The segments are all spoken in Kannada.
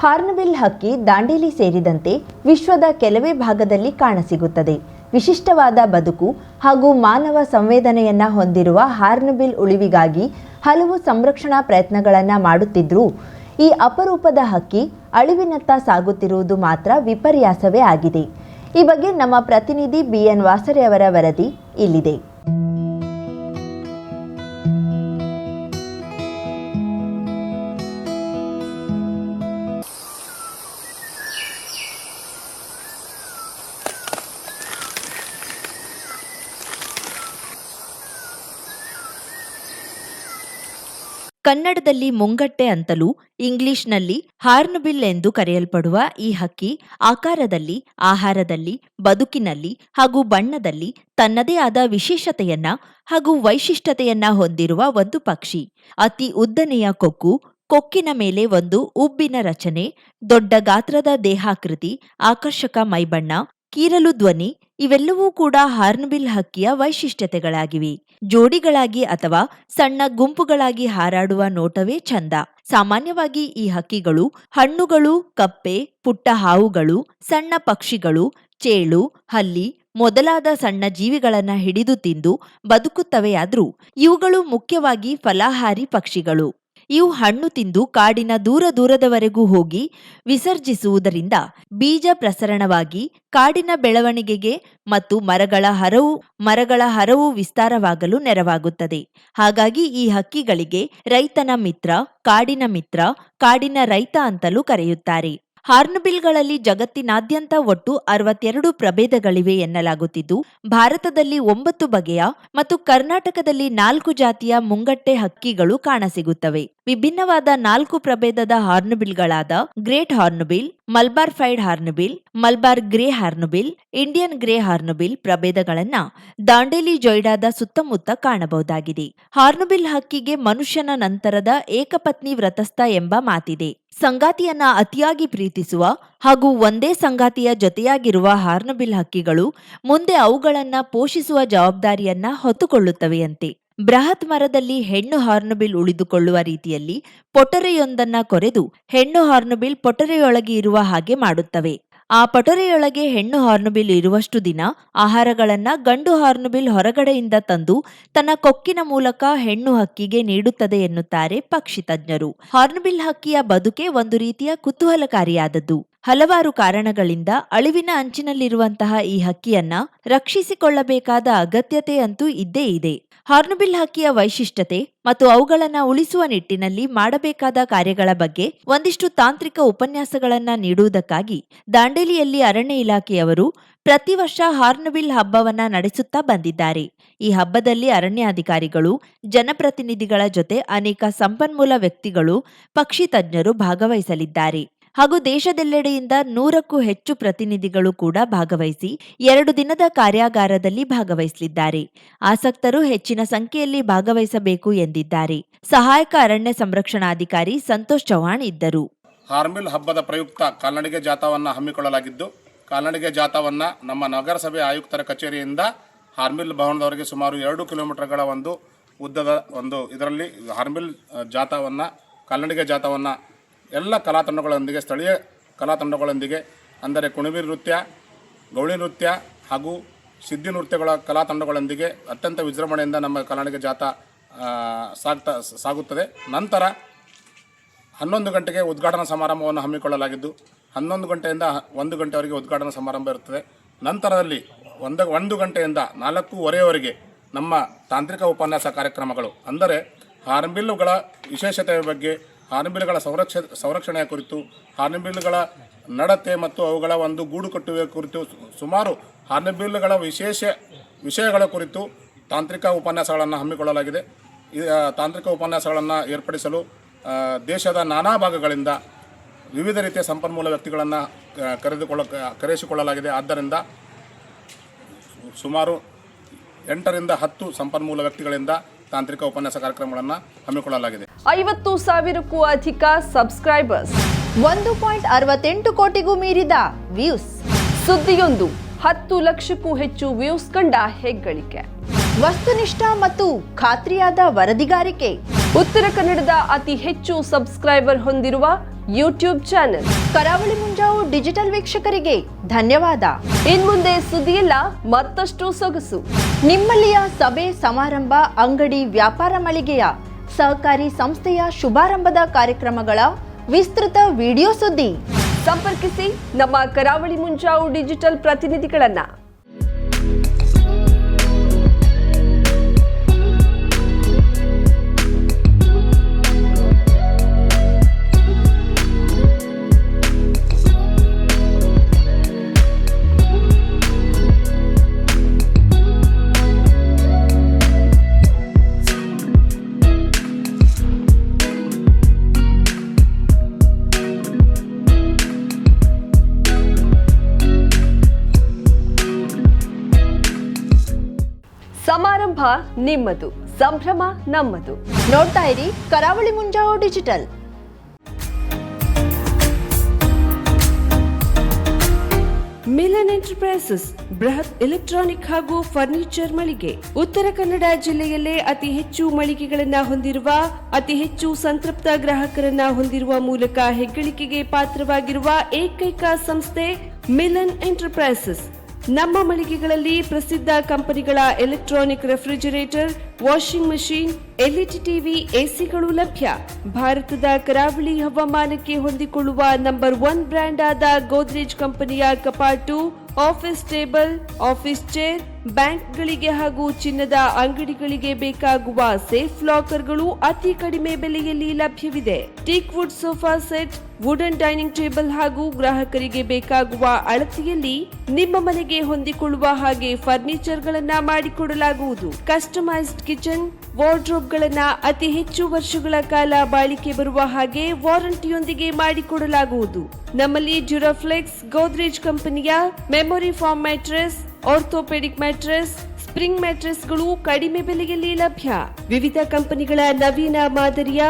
ಹಾರ್ನ್ಬಿಲ್ ಹಕ್ಕಿ ದಾಂಡೇಲಿ ಸೇರಿದಂತೆ ವಿಶ್ವದ ಕೆಲವೇ ಭಾಗದಲ್ಲಿ ಕಾಣಸಿಗುತ್ತದೆ. ವಿಶಿಷ್ಟವಾದ ಬದುಕು ಹಾಗೂ ಮಾನವ ಸಂವೇದನೆಯನ್ನ ಹೊಂದಿರುವ ಹಾರ್ನ್ಬಿಲ್ ಉಳಿವಿಗಾಗಿ ಹಲವು ಸಂರಕ್ಷಣಾ ಪ್ರಯತ್ನಗಳನ್ನು ಮಾಡುತ್ತಿದ್ದರೂ ಈ ಅಪರೂಪದ ಹಕ್ಕಿ ಅಳಿವಿನತ್ತ ಸಾಗುತ್ತಿರುವುದು ಮಾತ್ರ ವಿಪರ್ಯಾಸವೇ ಆಗಿದೆ. ಈ ಬಗ್ಗೆ ನಮ್ಮ ಪ್ರತಿನಿಧಿ BN ವಾಸರೆ ಅವರ ವರದಿ ಇಲ್ಲಿದೆ. ಕನ್ನಡದಲ್ಲಿ ಮುಂಗಟ್ಟೆ ಅಂತಲೂ ಇಂಗ್ಲಿಷ್ನಲ್ಲಿ ಹಾರ್ನ್ಬಿಲ್ ಎಂದು ಕರೆಯಲ್ಪಡುವ ಈ ಹಕ್ಕಿ ಆಕಾರದಲ್ಲಿ, ಆಹಾರದಲ್ಲಿ, ಬದುಕಿನಲ್ಲಿ ಹಾಗೂ ಬಣ್ಣದಲ್ಲಿ ತನ್ನದೇ ಆದ ವಿಶೇಷತೆಯನ್ನ ಹಾಗೂ ವೈಶಿಷ್ಟ್ಯತೆಯನ್ನ ಹೊಂದಿರುವ ಒಂದು ಪಕ್ಷಿ. ಅತಿ ಉದ್ದನೆಯ ಕೊಕ್ಕಿನ ಮೇಲೆ ಒಂದು ಉಬ್ಬಿನ ರಚನೆ, ದೊಡ್ಡ ಗಾತ್ರದ ದೇಹಾಕೃತಿ, ಆಕರ್ಷಕ ಮೈಬಣ್ಣ, ಕೀರಲು ಧ್ವನಿ ಇವೆಲ್ಲವೂ ಕೂಡ ಹಾರ್ನ್ಬಿಲ್ ಹಕ್ಕಿಯ ವೈಶಿಷ್ಟ್ಯತೆಗಳಾಗಿವೆ. ಜೋಡಿಗಳಾಗಿ ಅಥವಾ ಸಣ್ಣ ಗುಂಪುಗಳಾಗಿ ಹಾರಾಡುವ ನೋಟವೇ ಚಂದ. ಸಾಮಾನ್ಯವಾಗಿ ಈ ಹಕ್ಕಿಗಳು ಹಣ್ಣುಗಳು, ಕಪ್ಪೆ, ಪುಟ್ಟ ಹಾವುಗಳು, ಸಣ್ಣ ಪಕ್ಷಿಗಳು, ಚೇಳು, ಹಲ್ಲಿ ಮೊದಲಾದ ಸಣ್ಣ ಜೀವಿಗಳನ್ನ ಹಿಡಿದು ತಿಂದು ಬದುಕುತ್ತವೆಯಾದರೂ ಇವುಗಳು ಮುಖ್ಯವಾಗಿ ಫಲಾಹಾರಿ ಪಕ್ಷಿಗಳು. ಇವು ಹಣ್ಣು ತಿಂದು ಕಾಡಿನ ದೂರದವರೆಗೂ ಹೋಗಿ ವಿಸರ್ಜಿಸುವುದರಿಂದ ಬೀಜ ಪ್ರಸರಣವಾಗಿ ಕಾಡಿನ ಬೆಳವಣಿಗೆಗೆ ಮತ್ತು ಮರಗಳ ಹರವು ವಿಸ್ತಾರವಾಗಲು ನೆರವಾಗುತ್ತದೆ. ಹಾಗಾಗಿ ಈ ಹಕ್ಕಿಗಳಿಗೆ ರೈತನ ಮಿತ್ರ, ಕಾಡಿನ ಮಿತ್ರ, ಕಾಡಿನ ರೈತ ಅಂತಲೂ ಕರೆಯುತ್ತಾರೆ. ಹಾರ್ನ್ಬಿಲ್ಗಳಲ್ಲಿ ಜಗತ್ತಿನಾದ್ಯಂತ ಒಟ್ಟು 62 ಪ್ರಭೇದಗಳಿವೆ ಎನ್ನಲಾಗುತ್ತಿದ್ದು, ಭಾರತದಲ್ಲಿ 9 ಬಗೆಯ ಮತ್ತು ಕರ್ನಾಟಕದಲ್ಲಿ 4 ಜಾತಿಯ ಮುಂಗಟ್ಟೆ ಹಕ್ಕಿಗಳು ಕಾಣಸಿಗುತ್ತವೆ. ವಿಭಿನ್ನವಾದ 4 ಪ್ರಭೇದದ ಹಾರ್ನ್ಬಿಲ್ಗಳಾದ great hornbill, Malabar pied hornbill, Malabar grey hornbill, Indian grey hornbill ಪ್ರಭೇದಗಳನ್ನ ದಾಂಡೇಲಿ ಜೊಯ್ಡಾದ ಸುತ್ತಮುತ್ತ ಕಾಣಬಹುದಾಗಿದೆ. ಹಾರ್ನ್ಬಿಲ್ ಹಕ್ಕಿಗೆ ಮನುಷ್ಯನ ನಂತರದ ಏಕಪತ್ನಿ ವ್ರತಸ್ಥ ಎಂಬ ಮಾತಿದೆ. ಸಂಗಾತಿಯನ್ನ ಅತಿಯಾಗಿ ಪ್ರೀತಿಸುವ ಹಾಗೂ ಒಂದೇ ಸಂಗಾತಿಯ ಜೊತೆಯಾಗಿರುವ ಹಾರ್ನ್ಬಿಲ್ ಹಕ್ಕಿಗಳು ಮುಂದೆ ಅವುಗಳನ್ನ ಪೋಷಿಸುವ ಜವಾಬ್ದಾರಿಯನ್ನ ಹೊತ್ತುಕೊಳ್ಳುತ್ತವೆಯಂತೆ. ಬೃಹತ್ ಮರದಲ್ಲಿ ಹೆಣ್ಣು ಹಾರ್ನ್ಬಿಲ್ ಉಳಿದುಕೊಳ್ಳುವ ರೀತಿಯಲ್ಲಿ ಪೊಟರೆಯೊಂದನ್ನ ಕೊರೆದು ಹೆಣ್ಣು ಹಾರ್ನ್ಬಿಲ್ ಪೊಟರೆಯೊಳಗೆ ಇರುವ ಹಾಗೆ ಮಾಡುತ್ತವೆ. ಆ ಪೊಟರೆಯೊಳಗೆ ಹೆಣ್ಣು ಹಾರ್ನ್ಬಿಲ್ ಇರುವಷ್ಟು ದಿನ ಆಹಾರಗಳನ್ನ ಗಂಡು ಹಾರ್ನ್ಬಿಲ್ ಹೊರಗಡೆಯಿಂದ ತಂದು ತನ್ನ ಕೊಕ್ಕಿನ ಮೂಲಕ ಹೆಣ್ಣು ಹಕ್ಕಿಗೆ ನೀಡುತ್ತದೆ ಎನ್ನುತ್ತಾರೆ ಪಕ್ಷಿ ತಜ್ಞರು. ಹಾರ್ನ್ಬಿಲ್ ಹಕ್ಕಿಯ ಬದುಕೆ ಒಂದು ರೀತಿಯ ಕುತೂಹಲಕಾರಿಯಾದದ್ದು. ಹಲವಾರು ಕಾರಣಗಳಿಂದ ಅಳಿವಿನ ಅಂಚಿನಲ್ಲಿರುವಂತಹ ಈ ಹಕ್ಕಿಯನ್ನ ರಕ್ಷಿಸಿಕೊಳ್ಳಬೇಕಾದ ಅಗತ್ಯತೆ ಅಂತೂ ಇದ್ದೇ ಇದೆ. ಹಾರ್ನ್ಬಿಲ್ ಹಕ್ಕಿಯ ವೈಶಿಷ್ಟ್ಯತೆ ಮತ್ತು ಅವುಗಳನ್ನು ಉಳಿಸುವ ನಿಟ್ಟಿನಲ್ಲಿ ಮಾಡಬೇಕಾದ ಕಾರ್ಯಗಳ ಬಗ್ಗೆ ಒಂದಿಷ್ಟು ತಾಂತ್ರಿಕ ಉಪನ್ಯಾಸಗಳನ್ನ ನೀಡುವುದಕ್ಕಾಗಿ ದಾಂಡೇಲಿಯಲ್ಲಿ ಅರಣ್ಯ ಇಲಾಖೆಯವರು ಪ್ರತಿ ವರ್ಷ ಹಾರ್ನ್ಬಿಲ್ ಹಬ್ಬವನ್ನ ನಡೆಸುತ್ತಾ ಬಂದಿದ್ದಾರೆ. ಈ ಹಬ್ಬದಲ್ಲಿ ಅರಣ್ಯಾಧಿಕಾರಿಗಳು, ಜನಪ್ರತಿನಿಧಿಗಳ ಜೊತೆ ಅನೇಕ ಸಂಪನ್ಮೂಲ ವ್ಯಕ್ತಿಗಳು, ಪಕ್ಷಿ ತಜ್ಞರು ಭಾಗವಹಿಸಲಿದ್ದಾರೆ. ಹಾಗೂ ದೇಶದೆಲ್ಲೆಡೆಯಿಂದ 100ಕ್ಕೂ ಹೆಚ್ಚು ಪ್ರತಿನಿಧಿಗಳು ಕೂಡ ಭಾಗವಹಿಸಿ 2 ದಿನದ ಕಾರ್ಯಾಗಾರದಲ್ಲಿ ಭಾಗವಹಿಸಲಿದ್ದಾರೆ. ಆಸಕ್ತರು ಹೆಚ್ಚಿನ ಸಂಖ್ಯೆಯಲ್ಲಿ ಭಾಗವಹಿಸಬೇಕು ಎಂದಿದ್ದಾರೆ. ಸಹಾಯಕ ಅರಣ್ಯ ಸಂರಕ್ಷಣಾಧಿಕಾರಿ ಸಂತೋಷ್ ಚೌಹಾಣ್ ಇದ್ದರು. ಹಾರ್ನ್ಬಿಲ್ ಹಬ್ಬದ ಪ್ರಯುಕ್ತ ಕಾಲ್ನಡಿಗೆ ಜಾಥಾವನ್ನು ಹಮ್ಮಿಕೊಳ್ಳಲಾಗಿದ್ದು, ಕಾಲ್ನಡಿಗೆ ಜಾಥಾವನ್ನು ನಮ್ಮ ನಗರಸಭೆ ಆಯುಕ್ತರ ಕಚೇರಿಯಿಂದ ಹಾರ್ನ್ಬಿಲ್ ಭವನದವರೆಗೆ ಸುಮಾರು 2 ಕಿಲೋಮೀಟರ್ಗಳ ಒಂದು ಉದ್ದದ ಇದರಲ್ಲಿ ಹಾರ್ನ್ಬಿಲ್ ಜಾಥಾವನ್ನು, ಕಾಲ್ನಡಿಗೆ ಜಾಥಾವನ್ನು ಎಲ್ಲ ಕಲಾತಂಡಗಳೊಂದಿಗೆ, ಸ್ಥಳೀಯ ಕಲಾತಂಡಗಳೊಂದಿಗೆ, ಅಂದರೆ ಕುಣಿಬಿ ನೃತ್ಯ, ಗೌಳಿ ನೃತ್ಯ ಹಾಗೂ ಸಿದ್ಧಿ ನೃತ್ಯಗಳ ಕಲಾತಂಡಗಳೊಂದಿಗೆ ಅತ್ಯಂತ ವಿಜೃಂಭಣೆಯಿಂದ ನಮ್ಮ ಕಾಲ್ನಡಿಗೆ ಜಾಥಾ ಸಾಗುತ್ತದೆ. ನಂತರ 11 ಗಂಟೆಗೆ ಉದ್ಘಾಟನಾ ಸಮಾರಂಭವನ್ನು ಹಮ್ಮಿಕೊಳ್ಳಲಾಗಿದ್ದು, 11 ಗಂಟೆಯಿಂದ 1 ಗಂಟೆವರೆಗೆ ಉದ್ಘಾಟನಾ ಸಮಾರಂಭ ಇರುತ್ತದೆ. ನಂತರದಲ್ಲಿ 1 ಗಂಟೆಯಿಂದ 4:15ವರೆಗೆ ನಮ್ಮ ತಾಂತ್ರಿಕ ಉಪನ್ಯಾಸ ಕಾರ್ಯಕ್ರಮಗಳು, ಅಂದರೆ ಹಾರ್ನ್ಬಿಲ್ಗಳ ವಿಶೇಷತೆಯ ಬಗ್ಗೆ, ಹಾರ್ನ್ಬಿಲ್ಗಳ ಸಂರಕ್ಷಣೆಯ ಕುರಿತು, ಹಾರ್ನ್ಬಿಲ್ಗಳ ನಡತೆ ಮತ್ತು ಅವುಗಳ ಒಂದು ಗೂಡು ಕಟ್ಟುವ ಕುರಿತು ಸುಮಾರು ಹಾರ್ನ್ಬಿಲ್ಗಳ ವಿಷಯಗಳ ಕುರಿತು ತಾಂತ್ರಿಕ ಉಪನ್ಯಾಸಗಳನ್ನು ಹಮ್ಮಿಕೊಳ್ಳಲಾಗಿದೆ. ಈ ತಾಂತ್ರಿಕ ಉಪನ್ಯಾಸಗಳನ್ನು ಏರ್ಪಡಿಸಲು ದೇಶದ ನಾನಾ ಭಾಗಗಳಿಂದ ವಿವಿಧ ರೀತಿಯ ಸಂಪನ್ಮೂಲ ವ್ಯಕ್ತಿಗಳನ್ನು ಕರೆಸಿಕೊಳ್ಳಲಾಗಿದೆ. ಆದ್ದರಿಂದ ಸುಮಾರು 8ರಿಂದ 10 ಸಂಪನ್ಮೂಲ ವ್ಯಕ್ತಿಗಳಿಂದ ತಾಂತ್ರಿಕ ಉಪನ್ಯಾಸ ಕಾರ್ಯಕ್ರಮಗಳನ್ನು ಹಮ್ಮಿಕೊಳ್ಳಲಾಗಿದೆ. 50,000ಕ್ಕೂ ಅಧಿಕ ಸಬ್ಸ್ಕ್ರೈಬರ್ಸ್, 1.68 ಕೋಟಿಗೂ ಮೀರಿದ ವ್ಯೂಸ್, ಸುದ್ದಿಯೊಂದು 10 ಲಕ್ಷಕ್ಕೂ ಹೆಚ್ಚು ವ್ಯೂಸ್ ಕಂಡ ಹೆಗ್ಗಳಿಕೆ, ವಸ್ತುನಿಷ್ಠ ಮತ್ತು ಖಾತ್ರಿಯಾದ ವರದಿಗಾರಿಕೆ, ಉತ್ತರ ಕನ್ನಡದ ಅತಿ ಹೆಚ್ಚು ಸಬ್ಸ್ಕ್ರೈಬರ್ ಹೊಂದಿರುವ ಯೂಟ್ಯೂಬ್ ಚಾನೆಲ್. ಕರಾವಳಿ ಮುಂಜಾವು ಡಿಜಿಟಲ್ ವೀಕ್ಷಕರಿಗೆ ಧನ್ಯವಾದ. ಇನ್ಮುಂದೆ ಸುದ್ದಿಯಿಲ್ಲ, ಮತ್ತಷ್ಟು ಸೊಗಸು. ನಿಮ್ಮಲ್ಲಿಯ ಸಭೆ ಸಮಾರಂಭ, ಅಂಗಡಿ, ವ್ಯಾಪಾರ ಮಳಿಗೆಯ ಸಹಕಾರಿ ಸಂಸ್ಥೆಯ ಶುಭಾರಂಭದ ಕಾರ್ಯಕ್ರಮಗಳ ವಿಸ್ತೃತ ವಿಡಿಯೋ ಸುದ್ದಿ. ಸಂಪರ್ಕಿಸಿ ನಮ್ಮ ಕರಾವಳಿ ಮುಂಜಾವು ಡಿಜಿಟಲ್ ಪ್ರತಿನಿಧಿಗಳನ್ನ. ಸಮಾರಂಭ ನಿಮ್ಮದು, ಸಂಭ್ರಮ ನಮ್ಮದು. ನೋಡ್ತಾ ಇರಿ ಕರಾವಳಿ ಮುಂಜಾವು ಡಿಜಿಟಲ್. ಮಿಲನ್ ಎಂಟರ್ಪ್ರೈಸಸ್ ಬೃಹತ್ ಎಲೆಕ್ಟ್ರಾನಿಕ್ ಹಾಗೂ ಫರ್ನಿಚರ್ ಮಳಿಗೆ. ಉತ್ತರ ಕನ್ನಡ ಜಿಲ್ಲೆಯಲ್ಲೇ ಅತಿ ಹೆಚ್ಚು ಮಳಿಗೆಗಳನ್ನ ಹೊಂದಿರುವ, ಅತಿ ಹೆಚ್ಚು ಸಂತೃಪ್ತ ಗ್ರಾಹಕರನ್ನ ಹೊಂದಿರುವ ಮೂಲಕ ಹೆಗ್ಗಳಿಕೆಗೆ ಪಾತ್ರವಾಗಿರುವ ಏಕೈಕ ಸಂಸ್ಥೆ ಮಿಲನ್ ಎಂಟರ್ಪ್ರೈಸಸ್. ನಮ್ಮ ಮಳಿಗೆಗಳಲ್ಲಿ ಪ್ರಸಿದ್ಧ ಕಂಪನಿಗಳ electronic refrigerator, washing machine, LED TV, ಎಸಿಗಳು ಲಭ್ಯ. ಭಾರತದ ಕರಾವಳಿ ಹವಾಮಾನಕ್ಕೆ ಹೊಂದಿಕೊಳ್ಳುವ ನಂಬರ್ 1 ಬ್ರ್ಯಾಂಡ್ ಆದ ಗೋದ್ರೇಜ್ ಕಂಪನಿಯ ಕಪಾಟು, ಆಫೀಸ್ ಟೇಬಲ್, ಆಫೀಸ್ ಚೇರ್, ಬ್ಯಾಂಕ್ಗಳಿಗೆ ಹಾಗೂ ಚಿನ್ನದ ಅಂಗಡಿಗಳಿಗೆ ಬೇಕಾಗುವ ಸೇಫ್ ಲಾಕರ್ಗಳು ಅತಿ ಕಡಿಮೆ ಬೆಲೆಯಲ್ಲಿ ಲಭ್ಯವಿದೆ. Teak wood sofa set, wooden dining table ಹಾಗೂ ಗ್ರಾಹಕರಿಗೆ ಬೇಕಾಗುವ ಅಳತೆಯಲ್ಲಿ ನಿಮ್ಮ ಮನೆಗೆ ಹೊಂದಿಕೊಳ್ಳುವ ಹಾಗೆ ಫರ್ನಿಚರ್ ಗಳನ್ನ ಮಾಡಿಕೊಡಲಾಗುವುದು. ಕಸ್ಟಮೈಸ್ಡ್ ಕಿಚನ್, ವಾರ್ಡ್ರೋಬ್ ಗಳನ್ನ ಅತಿ ಹೆಚ್ಚು ವರ್ಷಗಳ ಕಾಲ ಬಾಳಿಕೆ ಬರುವ ಹಾಗೆ ವಾರಂಟಿಯೊಂದಿಗೆ ಮಾಡಿಕೊಡಲಾಗುವುದು. ನಮ್ಮಲ್ಲಿ ಡ್ಯೂರಾಫ್ಲೆಕ್ಸ್, ಗೋದ್ರೇಜ್ ಕಂಪನಿಯ memory foam mattress, orthopaedic mattress, spring ಮ್ಯಾಟ್ರೆಸ್ಗಳು ಕಡಿಮೆ ಬೆಲೆಯಲ್ಲಿ ಲಭ್ಯ. ವಿವಿಧ ಕಂಪನಿಗಳ ನವೀನ ಮಾದರಿಯ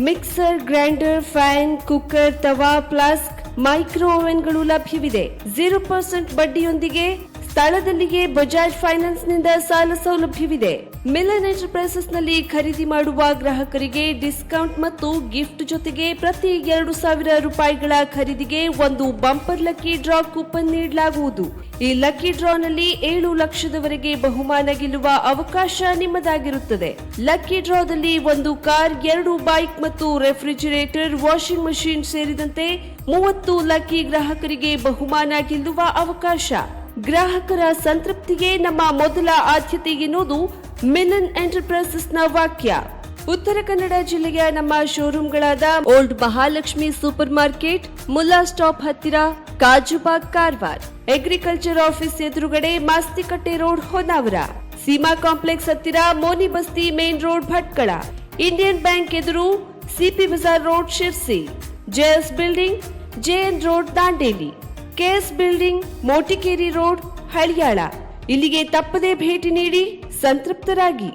mixer, grinder, fan, cooker, tawa, flask, micro ಓವೆನ್ಗಳು ಲಭ್ಯವಿದೆ. 0% ಬಡ್ಡಿಯೊಂದಿಗೆ ಸ್ಥಳದಲ್ಲಿಯೇ ಬಜಾಜ್ ಫೈನಾನ್ಸ್ ನಿಂದ ಸಾಲ ಸೌಲಭ್ಯವಿದೆ. ಮಿಲನ್ ಎಂಟರ್ಪ್ರೈಸಸ್ ನಲ್ಲಿ ಖರೀದಿ ಮಾಡುವ ಗ್ರಾಹಕರಿಗೆ ಡಿಸ್ಕೌಂಟ್ ಮತ್ತು ಗಿಫ್ಟ್ ಜೊತೆಗೆ ಪ್ರತಿ 2,000 ರೂಪಾಯಿಗಳ ಖರೀದಿಗೆ ಒಂದು ಬಂಪರ್ ಲಕ್ಕಿ ಡ್ರಾ ಕೂಪನ್ ನೀಡಲಾಗುವುದು. ಈ ಲಕ್ಕಿ ಡ್ರಾನಲ್ಲಿ 7 ಲಕ್ಷದವರೆಗೆ ಬಹುಮಾನ ಗೆಲ್ಲುವ ಅವಕಾಶ ನಿಮ್ಮದಾಗಿರುತ್ತದೆ. ಲಕ್ಕಿ ಡ್ರಾದಲ್ಲಿ 1 ಕಾರ್, 2 ಬೈಕ್ ಮತ್ತು ರೆಫ್ರಿಜರೇಟರ್, ವಾಷಿಂಗ್ ಮಷೀನ್ ಸೇರಿದಂತೆ 30 ಲಕ್ಕಿ ಗ್ರಾಹಕರಿಗೆ ಬಹುಮಾನ ಗೆಲ್ಲುವ ಅವಕಾಶ. ಗ್ರಾಹಕರ ಸಂತೃಪ್ತಿಗೆ ನಮ್ಮ ಮೊದಲ ಆದ್ಯತೆ ಎನ್ನುವುದು ಮಿಲನ್ ಎಂಟರ್ಪ್ರೈಸಸ್ ನ ವಾಕ್ಯ. ಉತ್ತರ ಕನ್ನಡ ಜಿಲ್ಲೆಯ ನಮ್ಮ ಶೋರೂಮ್ಗಳಾದ old Mahalakshmi super market, Mulla stop ಹತ್ತಿರ, ಕಾಜುಬಾಗ್, ಕಾರವಾರ, ಅಗ್ರಿಕಲ್ಚರ್ ಆಫೀಸ್ ಎದುರುಗಡೆ, ಮಾಸ್ತಿಕಟ್ಟೆ ರೋಡ್, ಹೊನ್ನಾವರ, ಸೀಮಾ ಕಾಂಪ್ಲೆಕ್ಸ್ ಹತ್ತಿರ, Moni Basti main road, Bhatkal, Indian bank ಎದುರು, CP Bazar road, Sirsi, JS building, JN road, Dandeli, KS building, Motikeri road, Haliyal. ಇಲ್ಲಿಗೆ ತಪ್ಪದೇ ಭೇಟಿ ನೀಡಿ ಸಂತೃಪ್ತರಾಗಿ.